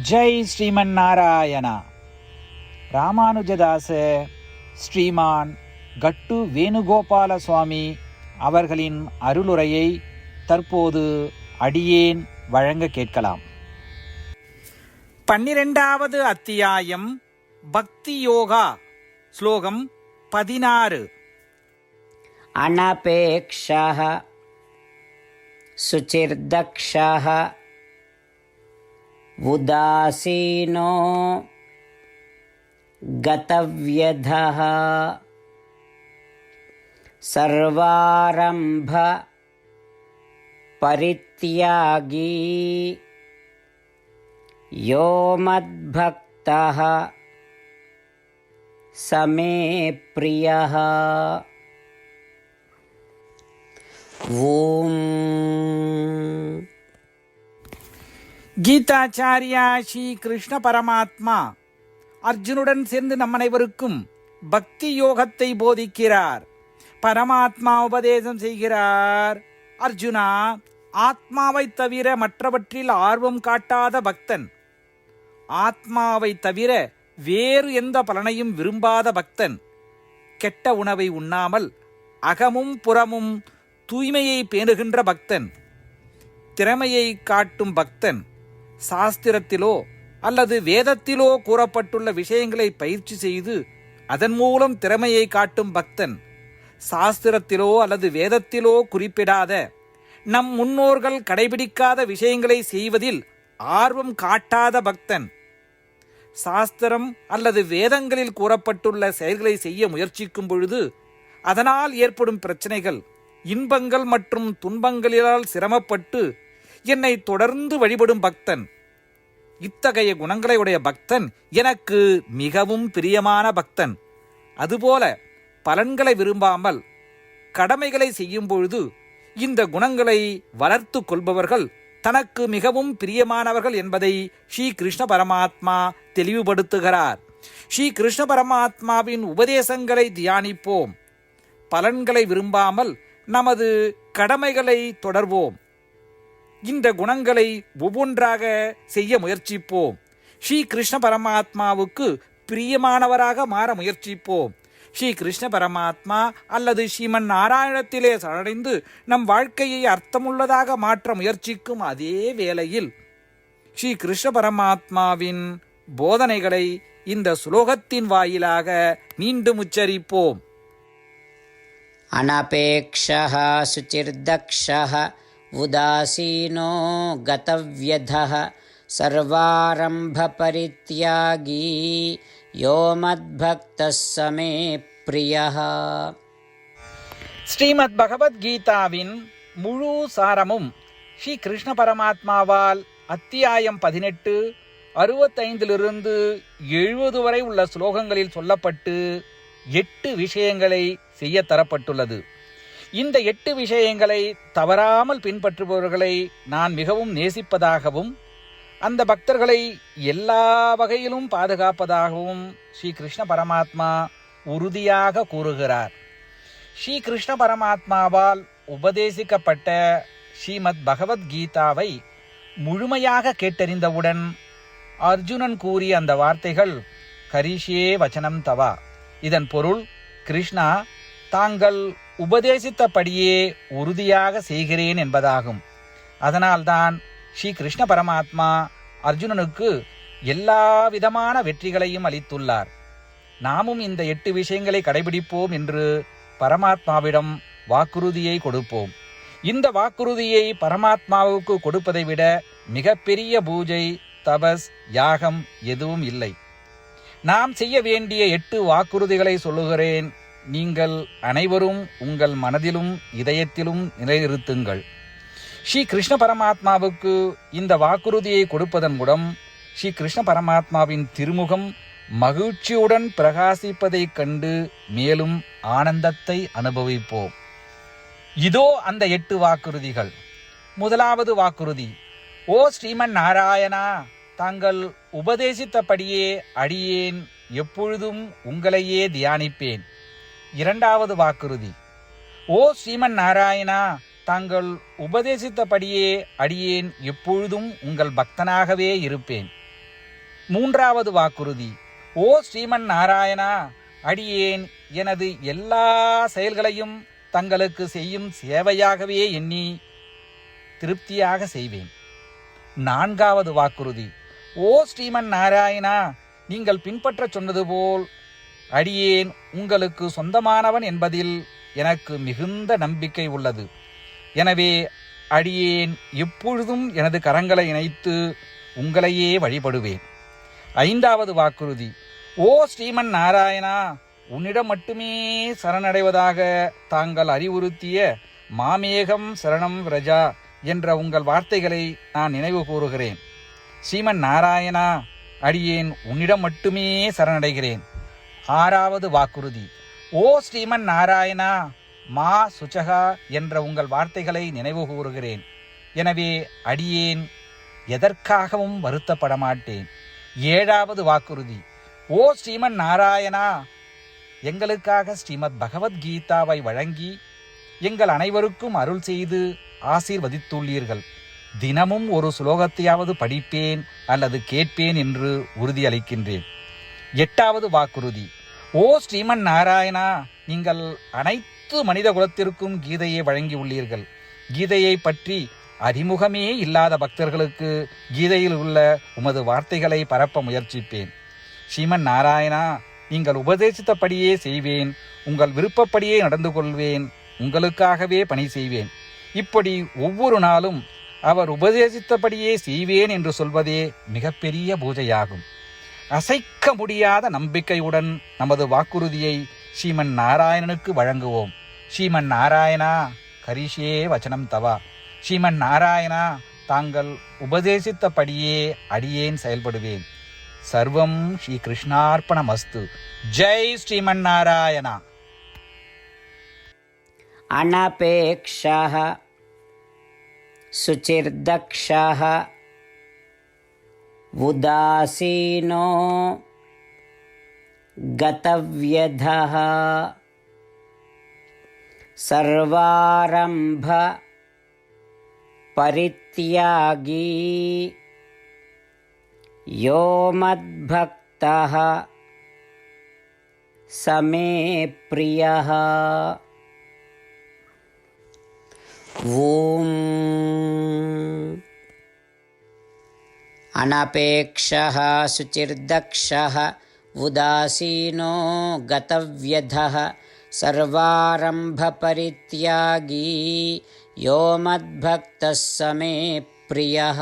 ஜெய் ஸ்ரீமன் நாராயணா. ராமானுஜதாச ஸ்ரீமான் கட்டு வேணுகோபால சுவாமி அவர்களின் அருளுரையை தற்போது அடியேன் வழங்க கேட்கலாம். 12வது அத்தியாயம் பக்தி யோகா, ஸ்லோகம் 16. அனபேக்ஷः சுசிர்தக்ஷः உதாசீனோ கதவ்யதः சர்வாரம்ப பரித்யாகி யோ மத்பக்தः சமே ப்ரியः. ஓம். கீதாச்சாரியா ஸ்ரீ கிருஷ்ண பரமாத்மா அர்ஜுனுடன் சேர்ந்து நம் அனைவருக்கும் பக்தி யோகத்தை போதிக்கிறார். பரமாத்மா உபதேசம் செய்கிறார். அர்ஜுனா, ஆத்மாவை தவிர மற்றவற்றில் ஆர்வம் காட்டாத பக்தன், ஆத்மாவை தவிர வேறு எந்த பலனையும் விரும்பாத பக்தன், கெட்ட உணவை உண்ணாமல் அகமும் புறமும் தூய்மையை பேணுகின்ற பக்தன், திறமையை காட்டும் பக்தன், சாஸ்திரத்திலோ அல்லது வேதத்திலோ கூறப்பட்டுள்ள விஷயங்களை பயிற்சி செய்து அதன் மூலம் திறமையை காட்டும் பக்தன், சாஸ்திரத்திலோ அல்லது வேதத்திலோ குறிப்பிடாத நம் முன்னோர்கள் கடைபிடிக்காத விஷயங்களை செய்வதில் ஆர்வம் காட்டாத பக்தன், சாஸ்திரம் அல்லது வேதங்களில் கூறப்பட்டுள்ள செயல்களை செய்ய முயற்சிக்கும் பொழுது அதனால் ஏற்படும் பிரச்சனைகள், இன்பங்கள் மற்றும் துன்பங்களினால் சிரமப்பட்டு என்னை தொடர்ந்து வழிபடும் பக்தன். இத்தகைய குணங்களை உடைய பக்தன் எனக்கு மிகவும் பிரியமான பக்தன். அதுபோல பலன்களை விரும்பாமல் கடமைகளை செய்யும் பொழுது இந்த குணங்களை வளர்த்து கொள்பவர்கள் தனக்கு மிகவும் பிரியமானவர்கள் என்பதை ஸ்ரீ கிருஷ்ண பரமாத்மா தெளிவுபடுத்துகிறார். ஸ்ரீ கிருஷ்ண பரமாத்மாவின் உபதேசங்களை தியானிப்போம். பலன்களை விரும்பாமல் நமது கடமைகளை தொடர்வோம். இந்த குணங்களை ஒவ்வொன்றாக செய்ய முயற்சிப்போம். ஸ்ரீ கிருஷ்ண பரமாத்மாவுக்கு பிரியமானவராக மாற முயற்சிப்போம். ஸ்ரீ கிருஷ்ண பரமாத்மா அல்லது ஸ்ரீமன் நாராயணத்திலே சரணடைந்து நம் வாழ்க்கையை அர்த்தமுள்ளதாக மாற்ற முயற்சிக்கும் அதே வேளையில் ஸ்ரீ கிருஷ்ண பரமாத்மாவின் போதனைகளை இந்த சுலோகத்தின் வாயிலாக மீண்டும் உச்சரிப்போம். அனபேக்ஷः சுசிர்தக்ஷः உதாசீனோ கதவ்யதः சர்வாரம்ப பரித்யாகி யோ மத்பக்தः சமே ப்ரியः. ஸ்ரீமத் பகவத்கீதாவின் முழு சாரமும் ஸ்ரீ கிருஷ்ண பரமாத்மாவால் அத்தியாயம் 18 65 70 வரை உள்ள ஸ்லோகங்களில் சொல்லப்பட்டு 8 விஷயங்களை செய்ய தரப்பட்டுள்ளது. இந்த 8 விஷயங்களை தவறாமல் பின்பற்றுபவர்களை நான் மிகவும் நேசிப்பதாகவும் அந்த பக்தர்களை எல்லா வகையிலும் பாதுகாப்பதாகவும் ஸ்ரீ கிருஷ்ண பரமாத்மா உறுதியாக கூறுகிறார். ஸ்ரீ கிருஷ்ண பரமாத்மாவால் உபதேசிக்கப்பட்ட ஸ்ரீமத் பகவத்கீதாவை முழுமையாக கேட்டறிந்தவுடன் அர்ஜுனன் கூறிய அந்த வார்த்தைகள் கரிஷ்யே வச்சனம் தவா. இதன் பொருள், கிருஷ்ணா, தாங்கள் உபதேசித்தபடியே உறுதியாக செய்கிறேன் என்பதாகும். அதனால்தான் ஸ்ரீ கிருஷ்ண பரமாத்மா அர்ஜுனனுக்கு எல்லா விதமான வெற்றிகளையும் அளித்துள்ளார். நாமும் இந்த 8 விஷயங்களை கடைபிடிப்போம் என்று பரமாத்மாவிடம் வாக்குறுதியை கொடுப்போம். இந்த வாக்குறுதியை பரமாத்மாவுக்கு கொடுப்பதை விட மிகப்பெரிய பூஜை, தபஸ், யாகம் எதுவும் இல்லை. நாம் செய்ய வேண்டிய 8 வாக்குறுதிகளை சொல்லுகிறேன். நீங்கள் அனைவரும் உங்கள் மனதிலும் இதயத்திலும் நிலைநிறுத்துங்கள். ஸ்ரீ கிருஷ்ண பரமாத்மாவுக்கு இந்த வாக்குறுதியை கொடுப்பதன் மூலம் ஸ்ரீ கிருஷ்ண பரமாத்மாவின் திருமுகம் மகிழ்ச்சியுடன் பிரகாசிப்பதைக் கண்டு மேலும் ஆனந்தத்தை அனுபவிப்போம். இதோ அந்த 8 வாக்குறுதிகள். முதலாவது வாக்குறுதி: ஓ ஸ்ரீமன் நாராயணா, தாங்கள் உபதேசித்தபடியே அடியேன் எப்பொழுதும் உங்களையே தியானிப்பேன். இரண்டாவது வாக்குறுதி: ஓ ஸ்ரீமன் நாராயணா, தாங்கள் உபதேசித்தபடியே அடியேன் எப்பொழுதும் உங்கள் பக்தனாகவே இருப்பேன். மூன்றாவது வாக்குறுதி. ஓ ஸ்ரீமன் நாராயணா, அடியேன் எனது எல்லா செயல்களையும் தங்களுக்கு செய்யும் சேவையாகவே எண்ணி திருப்தியாக செய்வேன். நான்காவது வாக்குறுதி. ஓ ஸ்ரீமன் நாராயணா, நீங்கள் பின்பற்ற சொன்னது போல் அடியேன் உங்களுக்கு சொந்தமானவன் என்பதில் எனக்கு மிகுந்த நம்பிக்கை உள்ளது. எனவே அடியேன் எப்பொழுதும் எனது கரங்களை இணைத்து உங்களையே வழிபடுவேன். ஐந்தாவது வாக்குறுதி. ஓ ஸ்ரீமன் நாராயணா, உன்னிடம் மட்டுமே சரணடைவதாக தாங்கள் அறிவுறுத்திய மாமேகம் சரணம் விரஜா என்ற உங்கள் வார்த்தைகளை நான் நினைவு கூறுகிறேன். ஸ்ரீமன் நாராயணா, அடியேன் உன்னிடம் மட்டுமே சரணடைகிறேன். ஆறாவது வாக்குறுதி. ஓ ஸ்ரீமன் நாராயணா, மா சுச்சகா என்ற உங்கள் வார்த்தைகளை நினைவு கூறுகிறேன். எனவே அடியேன் எதற்காகவும் வருத்தப்பட மாட்டேன். ஏழாவது வாக்குறுதி. ஓ ஸ்ரீமன் நாராயணா, எங்களுக்காக ஸ்ரீமத் பகவத்கீதாவை வழங்கி எங்கள் அனைவருக்கும் அருள் செய்து ஆசீர்வதித்துள்ளீர்கள். தினமும் ஒரு ஸ்லோகத்தையாவது படிப்பேன் அல்லது கேட்பேன் என்று உறுதியளிக்கின்றேன். எட்டாவது வாக்குறுதி. ஓ ஸ்ரீமன் நாராயணா, நீங்கள் அனைத்து மனித குலத்திற்கும் கீதையை வழங்கியுள்ளீர்கள். கீதையை பற்றி அறிமுகமே இல்லாத பக்தர்களுக்கு கீதையில் உள்ள உமது வார்த்தைகளை பரப்ப முயற்சிப்பேன். ஸ்ரீமன் நாராயணா, நீங்கள் உபதேசித்தபடியே செய்வேன். உங்கள் விருப்பப்படியே நடந்து கொள்வேன். உங்களுக்காகவே பணி செய்வேன். இப்படி ஒவ்வொரு நாளும் அவர் உபதேசித்தபடியே செய்வேன் என்று சொல்வதே மிகப்பெரிய பூஜையாகும். அசைக்க முடியாத நம்பிக்கையுடன் நமது வாக்குறுதியை ஸ்ரீமன் நாராயணனுக்கு வழங்குவோம். ஸ்ரீமன் நாராயணா, கரிஷே வச்சனம் தவா. ஸ்ரீமன் நாராயணா, தாங்கள் உபதேசித்தபடியே அடியேன் செயல்படுவேன். சர்வம் ஸ்ரீ கிருஷ்ணார்ப்பணமஸ்து. ஜெய் ஸ்ரீமன் நாராயணா. அனபேக்ஷः சுசிர்தக்ஷः உதாசீனோ கதவ்யதः சர்வாரம்ப பரித்யாகி யோ மத்பக்தः சமே ப்ரியः. ஓம் அனபேக்ஷः சுசிர்தக்ஷः உதாசீனோ கதவ்யதः சர்வாரம்ப பரித்யாகி யோ மத்பக்தः சமே ப்ரியः.